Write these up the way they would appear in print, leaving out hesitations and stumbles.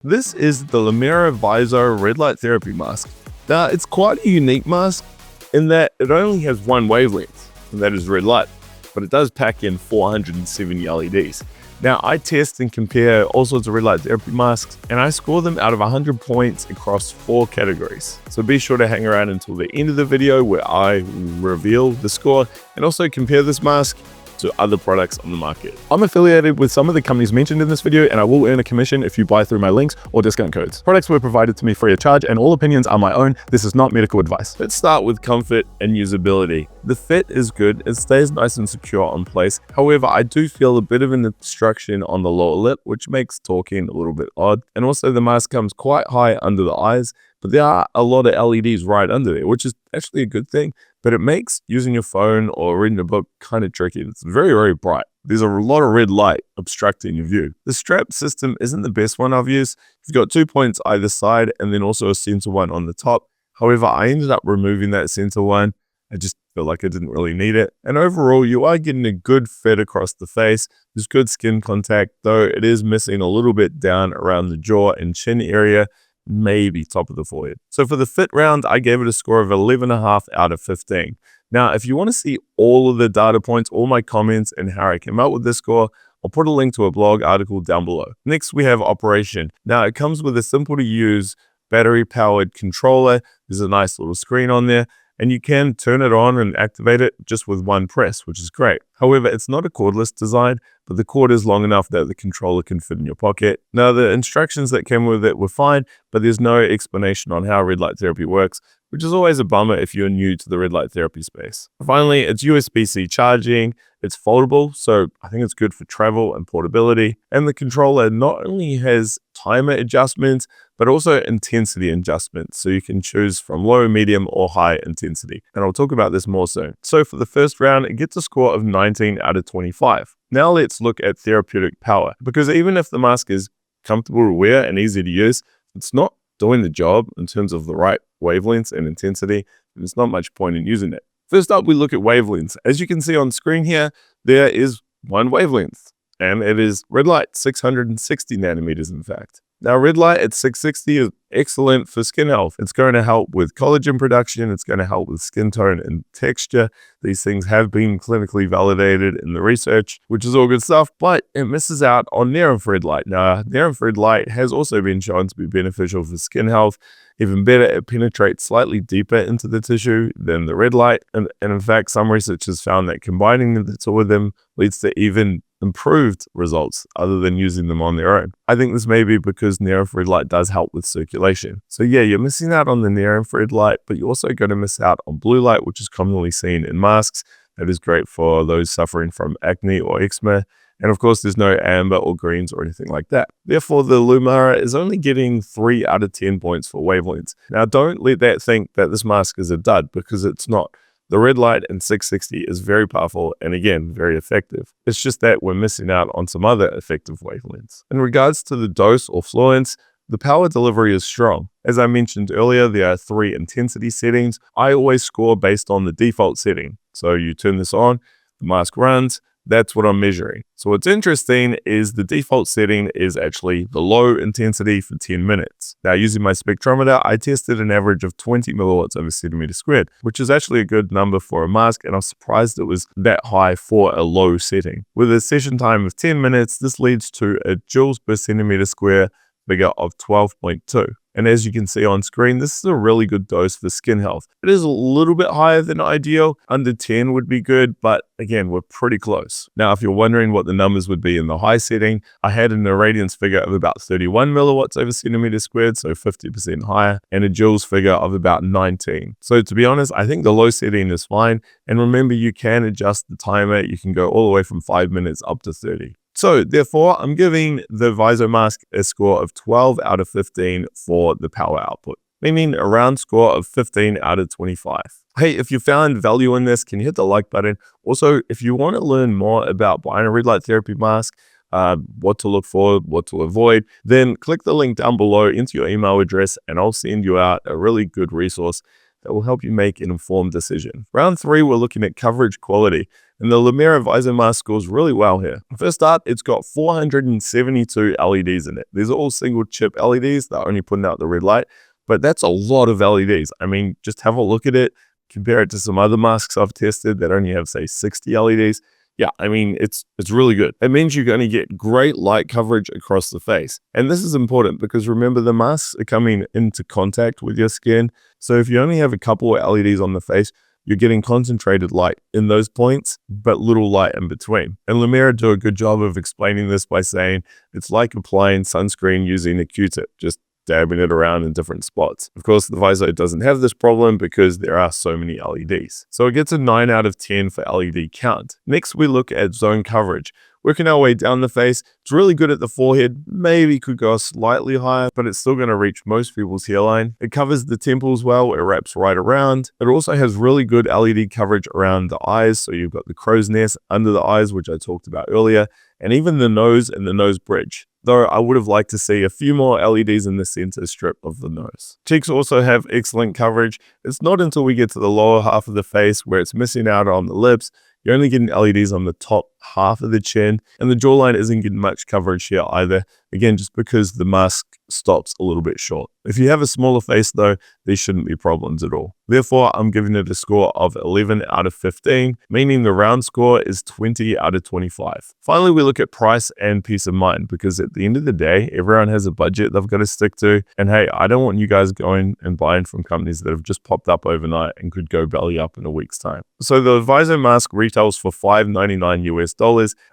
This is the Lumara Viso red light therapy mask. Now, it's quite a unique mask in that it only has one wavelength, and that is red light, but it does pack in 470 LEDs. Now, I test and compare all sorts of red light therapy masks, and I score them out of 100 points across 4 categories. So be sure to hang around until the end of the video where I reveal the score and also compare this mask to other products on the market. I'm affiliated with some of the companies mentioned in this video, and I will earn a commission if you buy through my links or discount codes. Products were provided to me free of charge, and all opinions are my own. This is not medical advice. Let's start with comfort and usability. The fit is good. It stays nice and secure on place. However, I do feel a bit of an obstruction on the lower lip, which makes talking a little bit odd. And also the mask comes quite high under the eyes, but there are a lot of LEDs right under there, which is actually a good thing, but it makes using your phone or reading a book kind of tricky. It's very, very bright. There's a lot of red light obstructing your view. The strap system isn't the best one I've used. You've got 2 points either side and then also a center one on the top. However, I ended up removing that center one. I just feel like I didn't really need it. And overall, you are getting a good fit across the face. There's good skin contact, though it is missing a little bit down around the jaw and chin area, maybe top of the forehead. So for the fit round, I gave it a score of 11.5 out of 15. Now, if you want to see all of the data points, all my comments, and how I came up with this score, I'll put a link to a blog article down below. Next, we have operation. Now, it comes with a simple to use battery-powered controller. There's a nice little screen on there, and you can turn it on and activate it just with one press, which is great. However, it's not a cordless design, but the cord is long enough that the controller can fit in your pocket. Now, the instructions that came with it were fine, but there's no explanation on how red light therapy works, which is always a bummer if you're new to the red light therapy space. Finally, it's USB-C charging. It's foldable, so I think it's good for travel and portability. And the controller not only has timer adjustments, but also intensity adjustments. So you can choose from low, medium, or high intensity. And I'll talk about this more soon. So for the first round, it gets a score of 19 out of 25. Now let's look at therapeutic power, because even if the mask is comfortable to wear and easy to use, it's not doing the job in terms of the right wavelengths and intensity. And there's not much point in using it. First up, we look at wavelengths. As you can see on screen here, there is one wavelength, and it is red light, 660 nanometers in fact. Now, red light at 660 is excellent for skin health. It's going to help with collagen production. It's going to help with skin tone and texture. These things have been clinically validated in the research, which is all good stuff, but it misses out on near-infrared light. Now, near-infrared light has also been shown to be beneficial for skin health. Even better, it penetrates slightly deeper into the tissue than the red light. And in fact, some research has found that combining the two of them leads to even improved results other than using them on their own. I think this may be because near-infrared light does help with circulation. So yeah, you're missing out on the near-infrared light, but you're also going to miss out on blue light, which is commonly seen in masks. That is great for those suffering from acne or eczema. And of course, there's no amber or greens or anything like that. Therefore, the Lumara is only getting 3 out of 10 points for wavelengths. Now, don't let that think that this mask is a dud, because it's not. The red light in 660 is very powerful and again, very effective. It's just that we're missing out on some other effective wavelengths. In regards to the dose or fluence, the power delivery is strong. As I mentioned earlier, there are 3 intensity settings. I always score based on the default setting. So you turn this on, the mask runs, that's what I'm measuring. So what's interesting is the default setting is actually the low intensity for 10 minutes. Now, using my spectrometer, I tested an average of 20 milliwatts over centimeter squared, which is actually a good number for a mask, and I'm surprised it was that high for a low setting. With a session time of 10 minutes, this leads to a joules per centimeter square figure of 12.2. And as you can see on screen, this is a really good dose for skin health. It is a little bit higher than ideal. Under 10 would be good, but again, we're pretty close. Now, if you're wondering what the numbers would be in the high setting, I had an irradiance figure of about 31 milliwatts over centimeter squared, so 50% higher, and a joules figure of about 19. So to be honest, I think the low setting is fine. And remember, you can adjust the timer. You can go all the way from 5 minutes up to 30. So therefore, I'm giving the Viso mask a score of 12 out of 15 for the power output, meaning a round score of 15 out of 25. Hey, if you found value in this, can you hit the like button? Also, if you want to learn more about buying a red light therapy mask, what to look for, what to avoid, then click the link down below into your email address, and I'll send you out a really good resource that will help you make an informed decision. Round 3, we're looking at coverage quality. And the Lumara Viso mask scores really well here. First up, it's got 472 LEDs in it. These are all single chip LEDs that are only putting out the red light, but that's a lot of LEDs. I mean, just have a look at it, compare it to some other masks I've tested that only have, say, 60 LEDs. Yeah, I mean, it's really good. It means you're going to get great light coverage across the face. And this is important because remember, the masks are coming into contact with your skin. So if you only have a couple of LEDs on the face, you're getting concentrated light in those points, but little light in between. And Lumara do a good job of explaining this by saying it's like applying sunscreen using a Q-tip, just dabbing it around in different spots. Of course, the Viso doesn't have this problem because there are so many LEDs. So it gets a 9 out of 10 for LED count. Next, we look at zone coverage. Working our way down the face, it's really good at the forehead, maybe could go slightly higher, but it's still going to reach most people's hairline. It covers the temples well, it wraps right around. It also has really good LED coverage around the eyes, so you've got the crow's nest under the eyes, which I talked about earlier, and even the nose and the nose bridge. Though I would have liked to see a few more LEDs in the center strip of the nose. Cheeks also have excellent coverage. It's not until we get to the lower half of the face where it's missing out on the lips. You're only getting LEDs on the top half of the chin, and the jawline isn't getting much coverage here either. Again, just because the mask stops a little bit short. If you have a smaller face though, these shouldn't be problems at all. Therefore, I'm giving it a score of 11 out of 15, meaning the round score is 20 out of 25. Finally, we look at price and peace of mind, because at the end of the day, everyone has a budget they've got to stick to. And hey, I don't want you guys going and buying from companies that have just popped up overnight and could go belly up in a week's time. So the Viso mask retails for $5.99 US.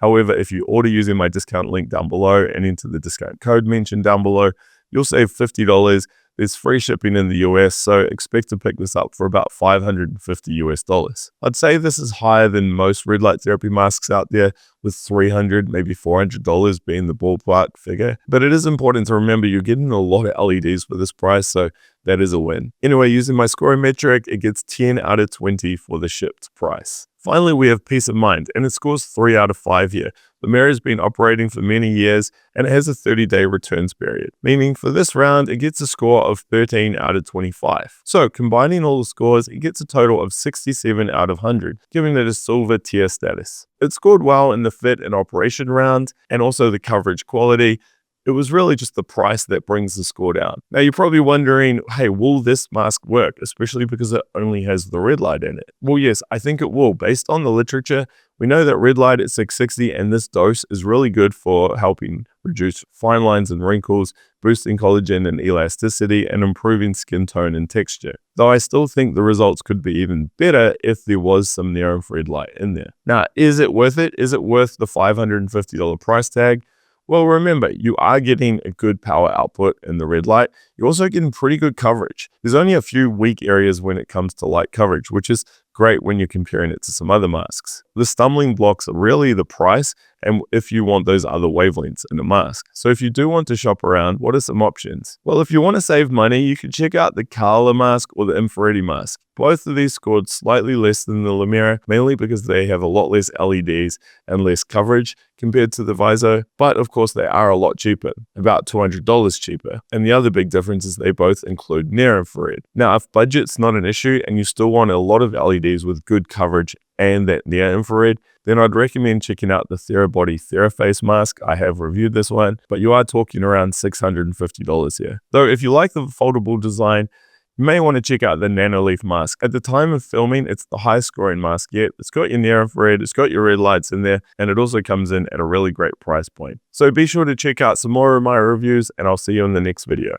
However, if you order using my discount link down below and enter the discount code mentioned down below, you'll save $50. There's free shipping in the US, so expect to pick this up for about $550 US. I'd say this is higher than most red light therapy masks out there, with $300, maybe $400 being the ballpark figure. But it is important to remember you're getting a lot of LEDs for this price, so that is a win. Anyway, using my scoring metric, it gets 10 out of 20 for the shipped price. Finally, we have peace of mind, and it scores 3 out of 5 here. Lumara has been operating for many years, and it has a 30-day returns period, meaning for this round, it gets a score of 13 out of 25. So combining all the scores, it gets a total of 67 out of 100, giving it a silver tier status. It scored well in the fit and operation round, and also the coverage quality. It was really just the price that brings the score down. Now you're probably wondering, hey, will this mask work, especially because it only has the red light in it? Well, yes, I think it will. Based on the literature, we know that red light at 660 and this dose is really good for helping reduce fine lines and wrinkles, boosting collagen and elasticity, and improving skin tone and texture. Though I still think the results could be even better if there was some near-infrared light in there. Now, is it worth it? Is it worth the $550 price tag? Well, remember, you are getting a good power output in the red light. You're also getting pretty good coverage. There's only a few weak areas when it comes to light coverage, which is great when you're comparing it to some other masks. The stumbling blocks are really the price and if you want those other wavelengths in a mask. So if you do want to shop around, what are some options? Well, if you want to save money, you can check out the Color mask or the infrared mask. Both of these scored slightly less than the Lumara, mainly because they have a lot less LEDs and less coverage compared to the Viso, but of course they are a lot cheaper, about $200 cheaper. And the other big difference is they both include near infrared. Now, if budget's not an issue and you still want a lot of LEDs with good coverage and that near infrared, then I'd recommend checking out the Therabody TheraFace mask. I have reviewed this one, but you are talking around $650 here. Though if you like the foldable design, you may want to check out the Nanoleaf mask. At the time of filming, it's the highest scoring mask yet. It's got your near infrared, it's got your red lights in there, and it also comes in at a really great price point. So be sure to check out some more of my reviews, and I'll see you in the next video.